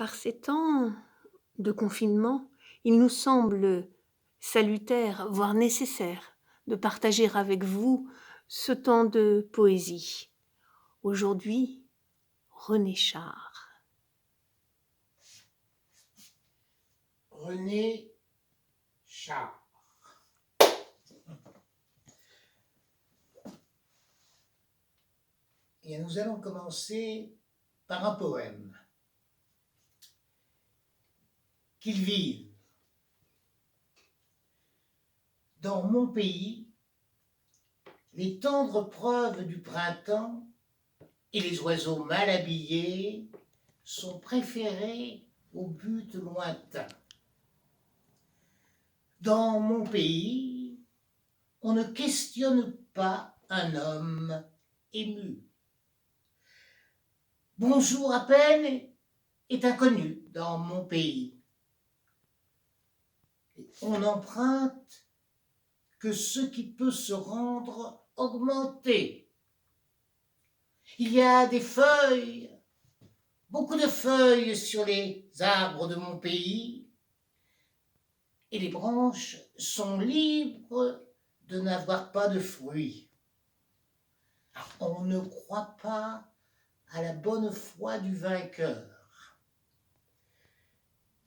Par ces temps de confinement, il nous semble salutaire, voire nécessaire, de partager avec vous ce temps de poésie. Aujourd'hui, René Char. René Char. Et nous allons commencer par un poème. Qu'ils vivent. Dans mon pays, les tendres preuves du printemps et les oiseaux mal habillés sont préférés au but lointain. Dans mon pays, on ne questionne pas un homme ému. Bonjour à peine est inconnu dans mon pays. On n'emprunte que ce qui peut se rendre augmenté. Il y a des feuilles, beaucoup de feuilles sur les arbres de mon pays, et les branches sont libres de n'avoir pas de fruits. On ne croit pas à la bonne foi du vainqueur.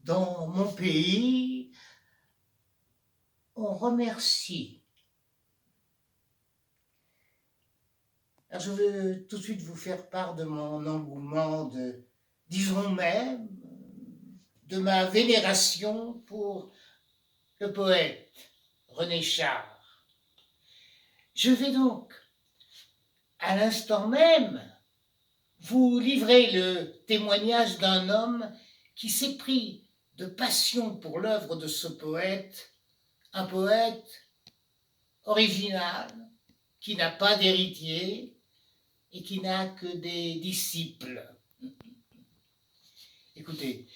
Dans mon pays, on remercie. Alors je veux tout de suite vous faire part de mon engouement, disons même, de ma vénération pour le poète René Char. Je vais donc, à l'instant même, vous livrer le témoignage d'un homme qui s'est pris de passion pour l'œuvre de ce poète, un poète original, qui n'a pas d'héritier et qui n'a que des disciples. Écoutez,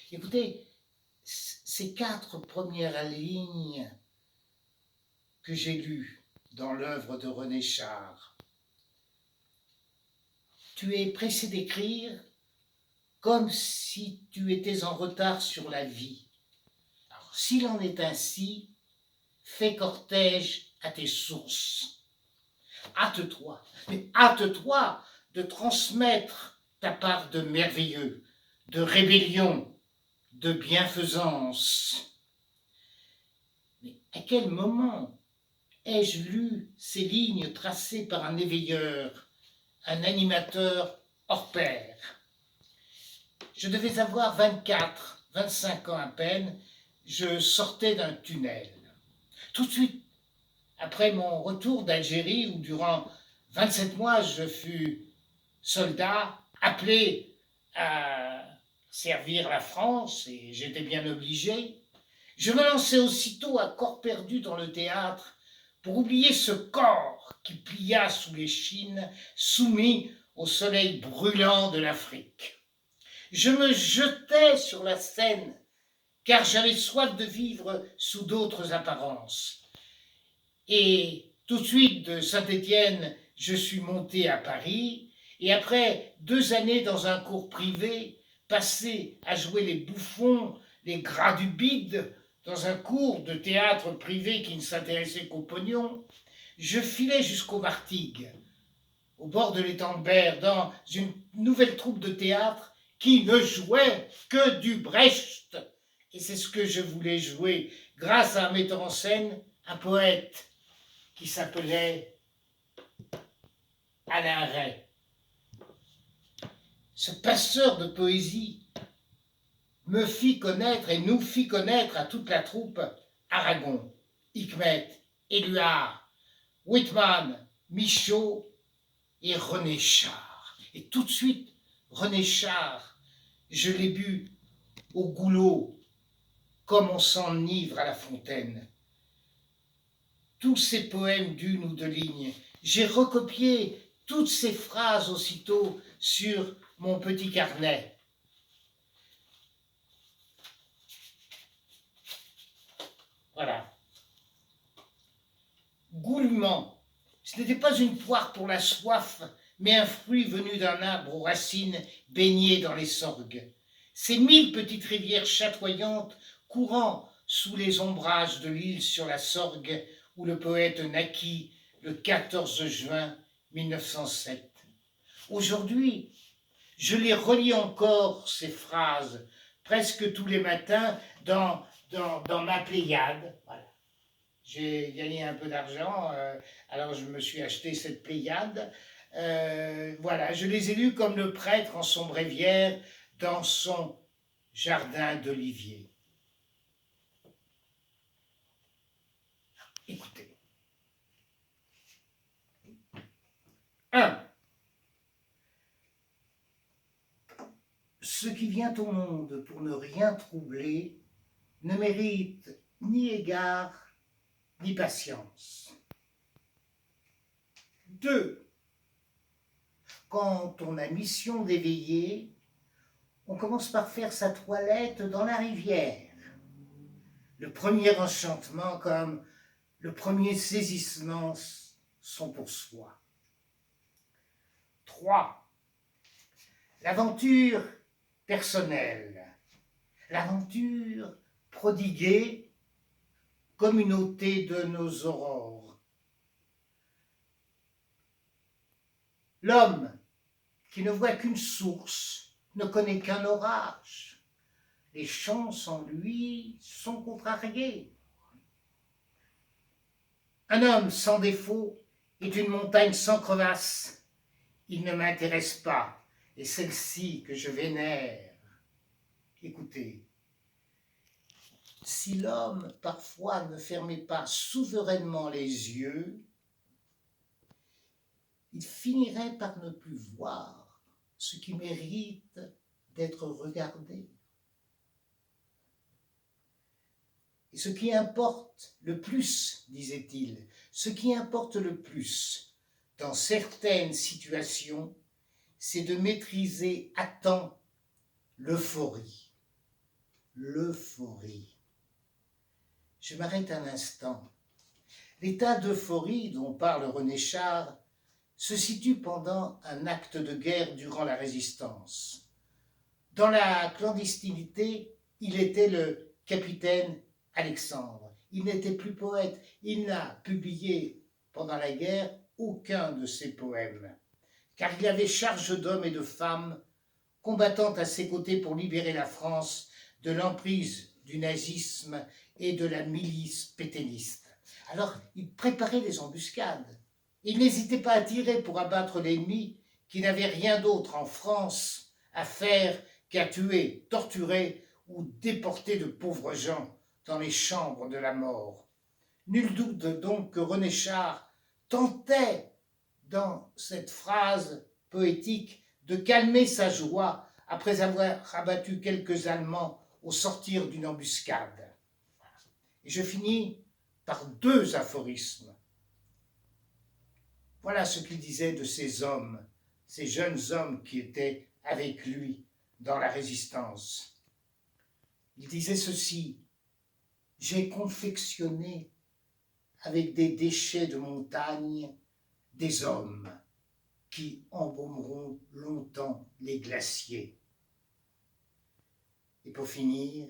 ces 4 premières lignes que j'ai lues dans l'œuvre de René Char. Tu es pressé d'écrire comme si tu étais en retard sur la vie. Alors, s'il en est ainsi, fais cortège à tes sources. Hâte-toi, mais hâte-toi de transmettre ta part de merveilleux, de rébellion, de bienfaisance. Mais à quel moment ai-je lu ces lignes tracées par un éveilleur, un animateur hors pair? Je devais avoir 24, 25 ans à peine, je sortais d'un tunnel. Tout de suite, après mon retour d'Algérie, où durant 27 mois je fus soldat, appelé à servir la France, et j'étais bien obligé, je me lançai aussitôt à corps perdu dans le théâtre pour oublier ce corps qui plia sous l'échine, soumis au soleil brûlant de l'Afrique. Je me jetai sur la scène, car j'avais soif de vivre sous d'autres apparences. Et tout de suite de Saint-Étienne, je suis monté à Paris, et après 2 années dans un cours privé, passé à jouer les bouffons, les gras du bide, dans un cours de théâtre privé qui ne s'intéressait qu'au pognon, je filais jusqu'au Martigues, au bord de l'étang de Berre, dans une nouvelle troupe de théâtre qui ne jouait que du Brecht. Et c'est ce que je voulais jouer grâce à un metteur en scène, un poète qui s'appelait Alain Ray. Ce passeur de poésie me fit connaître et nous fit connaître à toute la troupe Aragon, Hikmet, Éluard, Whitman, Michaud et René Char. Et tout de suite, René Char, je l'ai bu au goulot comme on s'enivre à la fontaine. Tous ces poèmes d'1 ou 2 lignes, j'ai recopié toutes ces phrases aussitôt sur mon petit carnet. Voilà. Goulûment, ce n'était pas une poire pour la soif, mais un fruit venu d'un arbre aux racines baignées dans les sorgues. ces 1000 petites rivières chatoyantes courant sous les ombrages de l'île sur la Sorgue où le poète naquit le 14 juin 1907. Aujourd'hui, je les relis encore, ces phrases, presque tous les matins dans ma Pléiade. Voilà. J'ai gagné un peu d'argent, alors je me suis acheté cette Pléiade. Voilà, je les ai lus comme le prêtre en son bréviaire dans son jardin d'olivier. Écoutez. 1. Ce qui vient au monde pour ne rien troubler ne mérite ni égard ni patience. 2. Quand on a mission d'éveiller, on commence par faire sa toilette dans la rivière. Le premier enchantement comme le premier saisissement sont pour soi. 3. L'aventure personnelle, l'aventure prodiguée, communauté de nos aurores. L'homme qui ne voit qu'une source ne connaît qu'un orage. Les chances en lui sont contrariées. Un homme sans défaut est une montagne sans crevasse. Il ne m'intéresse pas, et celle-ci que je vénère. Écoutez, si l'homme parfois ne fermait pas souverainement les yeux, il finirait par ne plus voir ce qui mérite d'être regardé. Et ce qui importe le plus, disait-il, ce qui importe le plus dans certaines situations, c'est de maîtriser à temps l'euphorie. L'euphorie. Je m'arrête un instant. L'état d'euphorie dont parle René Char se situe pendant un acte de guerre durant la Résistance. Dans la clandestinité, il était le capitaine Alexandre. Il n'était plus poète. Il n'a publié pendant la guerre aucun de ses poèmes, car il avait charge d'hommes et de femmes combattant à ses côtés pour libérer la France de l'emprise du nazisme et de la milice pétainiste. Alors, il préparait des embuscades. Il n'hésitait pas à tirer pour abattre l'ennemi qui n'avait rien d'autre en France à faire qu'à tuer, torturer ou déporter de pauvres gens dans les chambres de la mort. Nul doute donc que René Char tentait, dans cette phrase poétique, de calmer sa joie après avoir abattu quelques Allemands au sortir d'une embuscade. Et je finis par 2 aphorismes. Voilà ce qu'il disait de ces hommes, ces jeunes hommes qui étaient avec lui dans la Résistance. Il disait ceci: « J'ai confectionné avec des déchets de montagne des hommes qui embaumeront longtemps les glaciers. » Et pour finir,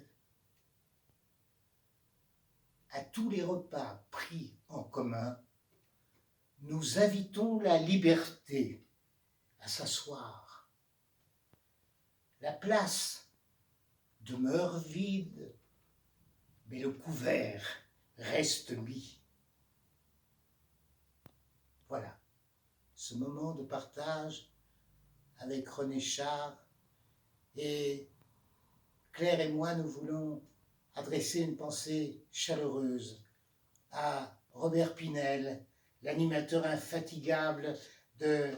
à tous les repas pris en commun, nous invitons la liberté à s'asseoir. La place demeure vide, mais le couvert reste mis. Voilà, ce moment de partage avec René Char, et Claire et moi, nous voulons adresser une pensée chaleureuse à Robert Pinel, l'animateur infatigable de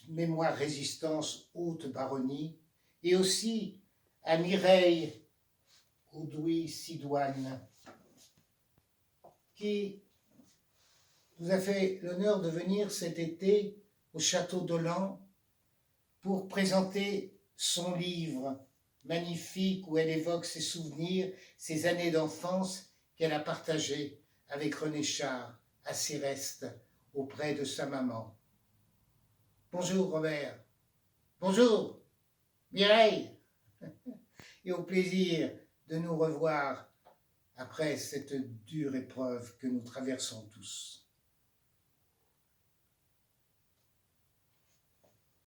Mémoire Résistance Haute-Baronnie, et aussi à Mireille Audouy-Sidoine, qui nous a fait l'honneur de venir cet été au Château d'Olan pour présenter son livre magnifique où elle évoque ses souvenirs, ses années d'enfance qu'elle a partagées avec René Char à Céreste auprès de sa maman. Bonjour Robert. Bonjour Mireille. et au plaisir de nous revoir après cette dure épreuve que nous traversons tous.